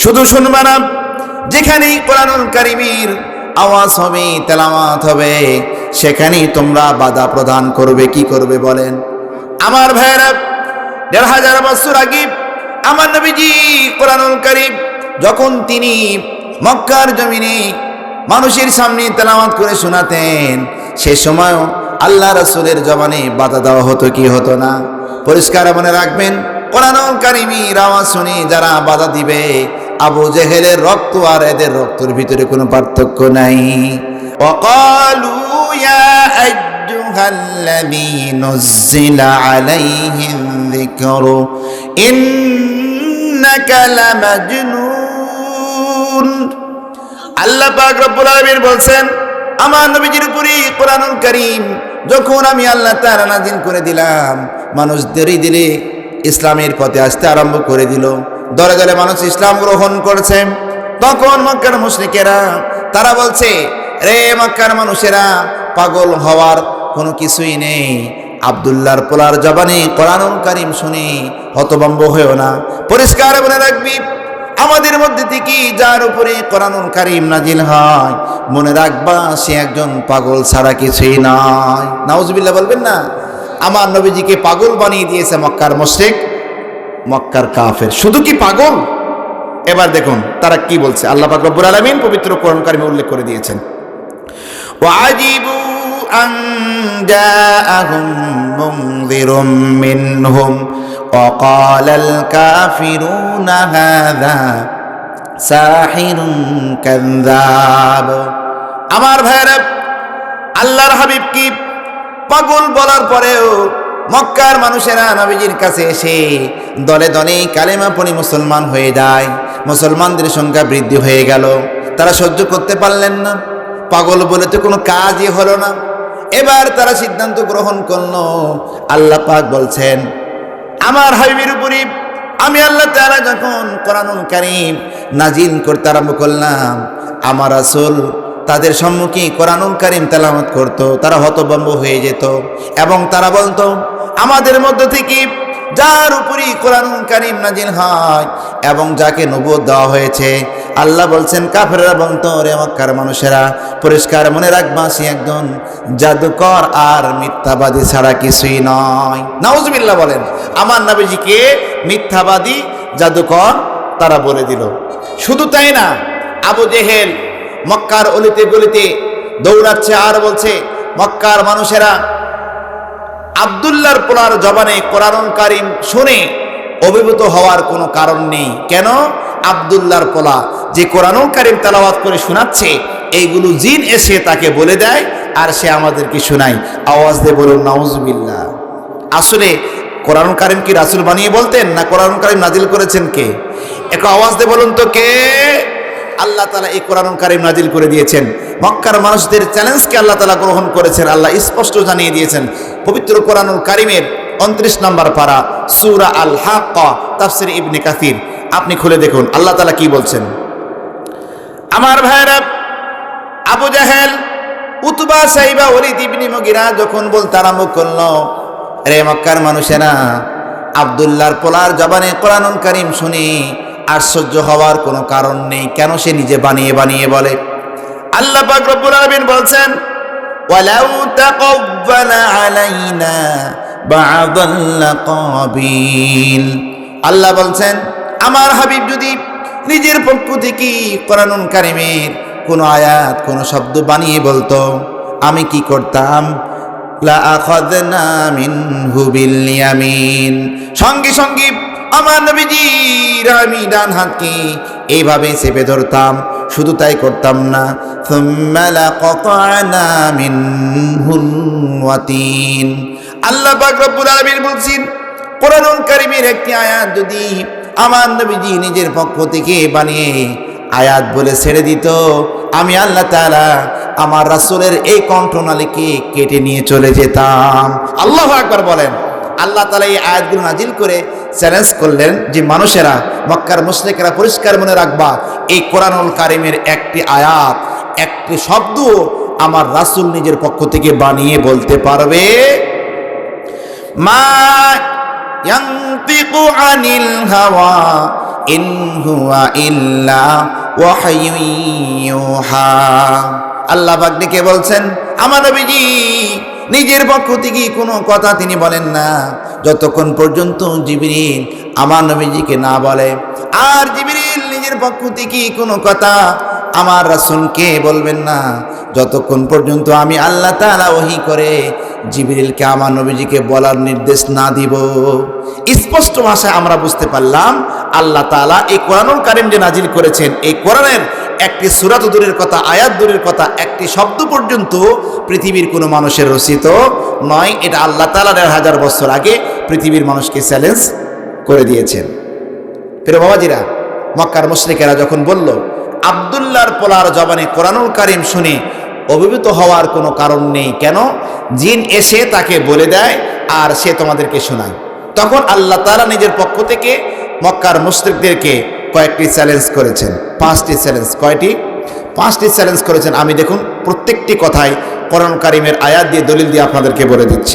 শুধু শুনবা না, যেখানেই কোরআনুল কারীমের আওয়াজ হবে, তেলাওয়াত হবে, সেখানেই তোমরা বাধা প্রদান করবে। কি করবে বলেন? আমার ভাইয়েরা, ১৫০০ বছর আগে আমার নবীজি কোরআনুল কারীম যখন তিনি মক্কার জমিনে মানুষের সামনে তেলাওয়াত করে শোনাতেন, সে সময়ও আল্লাহ রাসূলের জবানে বাধা দেওয়া হতো কি হতো না? পরিষ্কার মনে রাখবেন, কোরআনুল কারীমের আওয়াজ শুনে যারা বাধা দিবে, আবু জেহেলের রক্ত আর এদের রক্তের ভিতরে কোনো পার্থক্য নাই। ওয়াকালু ইয়া আইয়ুহাল্লাযী নুজ্জিলা আলাইহিল যিকরু ইন্নাকা লামাজনুন। আল্লাহ পাক রব্বুল আলামিন বলছেন, আমার নবীজির উপরে কোরআনুল কারীম যখন আমি আল্লাহ তাআলা নাযিল করে দিলাম, মানুষ ধীরে ধীরে ইসলামের পথে আসতে আরম্ভ করে দিল। দলে দলে মানুষ ইসলাম গ্রহণ করছে। তখন মক্কার মুশরিকেরা তারা বলছে, রে মক্কার মানুষেরা, পাগল হওয়ার কোনো কিছুই নেই। আব্দুল্লাহর পোলার জবানে কোরআনুল কারীম শুনে হতভম্ব হয়েও না। পরিষ্কার মনে রাখবি, আমাদের মধ্যে থেকে যার উপরে কোরআনুল কারীম নাজিল হয়, মনে রাখবা সে একজন পাগল ছাড়া কিছুই নয়। নাউজুবিল্লাহ বলবেন না? আমার নবীজিকে পাগল বানিয়ে দিয়েছে মক্কার মুশরিক, মক্কার কাফের। শুধু কি পাগল? এবার দেখুন তারা কি বলছে। আল্লাহ পাক রব্বুল আলামিন পবিত্র কোরআন কারীমে উল্লেখ করে দিয়েছেন, ওয়াজিবু আন জাআহুম মুনযিরুম মিনহুম ওয়া ক্বালাল কাফিরুনা হাযা সাহিরুন কাযযাব। আমার ভাইরা, আল্লাহর হাবিব কি পাগল বলার পরেও মক্কার মানুষেরা নবীজির কাছে এসে দলে দলে কালেমা পড়ে মুসলমান হয়ে যায়। মুসলমানদের সংখ্যা বৃদ্ধি হয়ে গেল। তারা সহ্য করতে পারলেন না, পাগল বলে তো কোনো কাজই হলো না। এবার তারা সিদ্ধান্ত গ্রহণ করলো, আল্লাহ পাক বলছেন আমার হাবিবের উপরে আমি আল্লাহ তাআলা যখন কোরআনুল কারীম নাজিল করতে আরম্ভ করলাম, আমার রাসূল তাদের সম্মুখে কোরআনুল কারীম তেলাওয়াত করত, তারা হতভম্ব হয়ে যেত এবং তারা বলতো, আমাদের মধ্য থেকে যার উপরই কোরআনুল কারীম নাজিল হয় এবং যাকে নবুয়ত দেওয়া হয়েছে, আল্লাহ বলছেন কাফেররা বলতো, রে মক্কার মানুষেরা, পরিষ্কার মনে রাখবা সে একজন জাদুকর আর মিথ্যাবাদী ছাড়া কিছুই নয়। নাউজুবিল্লাহ বলেন। আমার নবীজিকে মিথ্যাবাদী, জাদুকর তারা বলে দিল। শুধু তাই না, আবু জেহেল মক্কার অলিতে গলিতে দৌড়াচ্ছে আর বলছে, মক্কার মানুষেরা আব্দুল্লাহর পোলার জবানে কোরআনুল কারীম শুনে অভিভূত হওয়ার কোনো কারণ নেই। কেন? আব্দুল্লাহর পোলা যে কোরআনুল কারীম তেলাওয়াত করে শোনাচ্ছে, এইগুলো জিন এসে তাকে বলে দেয় আর সে আমাদেরকে শোনায়। আওয়াজ দিয়ে বলুন নাউজুবিল্লাহ। আসলে কোরআনুল কারীম কি রাসূল বানিয়ে বলতেন, না কোরআনুল কারীম নাজিল করেছেন কে? একটু আওয়াজ দিয়ে বলুন তো কে? আল্লাহ তাআলা এই কোরআনুল কারীম নাজিল করে দিয়েছেন। মক্কার মানুষদের চ্যালেঞ্জকে আল্লাহ তাআলা গ্রহণ করেছেন। আল্লাহ স্পষ্ট জানিয়ে দিয়েছেন পবিত্র কোরআনুল কারীমের 29 নম্বর পারা, সূরা আল হাক্কা, তাফসীর ইবনে কাসির। আপনি খুলে দেখুন আল্লাহ তাআলা কি বলছেন। আমার ভাইরা, আবু জাহেল, উতবা, সাইবা, ওলীদ ইবনে মুগীরা যখন বলতে আরম্ভ করলো, রে মক্কার মানুষেরা, আব্দুল্লাহর পোলার জবানে কোরআনুল কারীম শুনে আশ্চর্য হওয়ার কোনো কারণ নেই। কেন সে নিজে বানিয়ে বানিয়ে বলে? আল্লাহ পাক রব্বুল আলামিন বলছেন, ওয়ালাউ তাকাব্বালা আলাইনা বা'দাল লাকাবিল। আল্লাহ বলছেন, আমার হাবিব যদি নিজের পক্ষ থেকে কোরআনুল কারীমের কোনো আয়াত, কোনো শব্দ বানিয়ে বলতো, আমি কি করতাম? লা আখাযনা মিনহু বিল ইয়ামিন। সঙ্গে সঙ্গে আমার নবীজির আমি ডান হাতকে এইভাবে চেপে ধরতাম। শুধু তাই করতাম না, সুম্মা লাকাতা'না মিনহুল ওয়াতিন। আল্লাহ পাক রব্বুল আলামিন বলছেন, কোরআনুল কারীমের একটি আয়াত যদি আমার নবীজি নিজের পক্ষ থেকে বানিয়ে আয়াত বলে ছেড়ে দিত, আমি আল্লাহ তাআলা আমার রাসূলের এই কণ্ঠনালীকে কেটে নিয়ে চলে যেতাম। আল্লাহু আকবার বলেন। আল্লাহ তাআলা এই আয়াতগুলো নাজিল করে চ্যালেঞ্জ করলেন যে মানুষেরা, মক্কার মুশরিকরা, পরিষ্কার মনে রাখবা, এই কোরআনুল কারীমের একটি আয়াত, একটি শব্দ আমার রাসূল নিজের পক্ষ থেকে বানিয়ে বলতে পারবে। মা ইয়ানতিকু আনিল হাওয়া ইন হুয়া ইল্লা ওয়াহয়ুন ইউহা। আল্লাহ পাক ডেকে বলছেন আমার নবীজি নিজের পক্ষ থেকে কোনো কথা তিনি বলেন না যতক্ষণ পর্যন্ত জিবরিল আমার নবীজিকে না বলে। আর জিবরিল নিজের পক্ষ থেকে কোনো কথা আমার রাসূলকে বলবেন না যতক্ষণ পর্যন্ত আমি আল্লাহ তাআলা ওহী করে জিবরিলকে আমার নবীজিকে বলার নির্দেশ না দিব। স্পষ্ট ভাষায় আমরা বুঝতে পারলাম আল্লাহ তাআলা এই কোরআনুল কারীম যে নাজিল করেছেন, এই কোরআনের একটি সূরা তো দূরের কথা, আয়াত দূরের কথা, একটি শব্দ পর্যন্ত পৃথিবীর কোনো মানুষের রচিত নয়। এটা আল্লাহ তাআলা ১,৫০০ বছর আগে পৃথিবীর মানুষকে চ্যালেঞ্জ করে দিয়েছেন। প্রিয় বাবাজিরা, মক্কার মুশরিকেরা যখন বলল আব্দুল্লাহর পোলার জবানে কোরআনুল কারীম শুনে অভিভূত হওয়ার কোনো কারণ নেই, কেন জিন এসে তাকে বলে দেয় আর সে তোমাদেরকে শোনায়, তখন আল্লাহ তাআলা নিজের পক্ষ থেকে মক্কার মুশরিকদেরকে কয়েকটি চ্যালেঞ্জ করেছেন। 5টি চ্যালেঞ্জ। কয়টি? 5টি চ্যালেঞ্জ করেছেন। আমি দেখুন প্রত্যেকটি কথায় কোরআন কারীমের আয়াত দিয়ে দলিল দিয়ে আপনাদেরকে বলে দিচ্ছি।